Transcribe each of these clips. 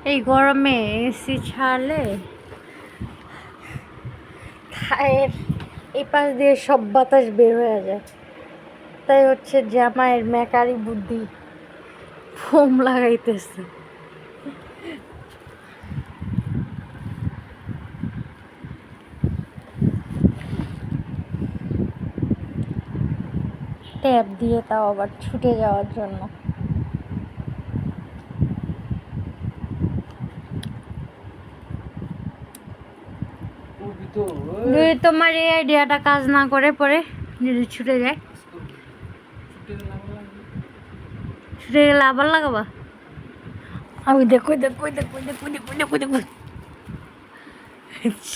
এই গরমে এসি ছাড়লে থায়ের এই পাশ দিয়ে সব বাতাস বের হয়ে যায়। তাই হচ্ছে জামাইয়ের মেকারি বুদ্ধি, ফোম লাগাইতেছে। ট্যাপ দিয়ে, তাও আবার ছুটে যাওয়ার জন্য। যদি তোমার এই আইডিয়াটা কাজ না করে পরে যদি ছুটে যায়, ছুটে গেলে আবার লাগাবা। আমি দেখো দেখো দেখো দেখো দেখো দেখো দেখো,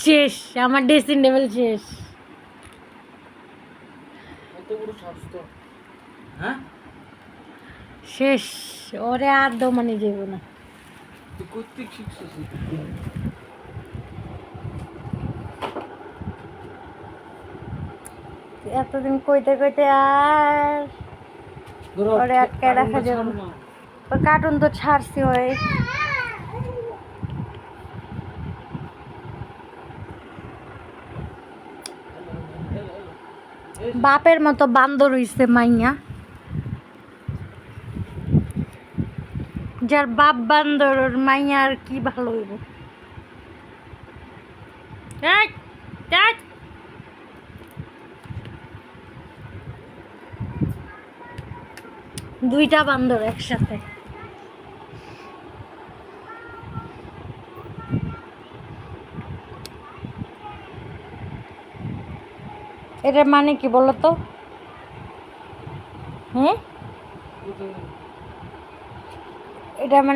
শেষ আমার ড্রেসিং টেবিল শেষ। শেষ, ওরে আর দমানি যাইব না। এতদিন কইতে কইতে আর ওরে আটকায় রাখা যাবে না। ওর কার্টুন তো ছাড়ছি হয়। বাপের মতো বান্দর হইছে মাইয়া, যার বাপ বান্দর ওর মাইয়া আর কি ভালো হইব। দুইটা বান্দর একসাথে। এটার মানে কি বলো তো?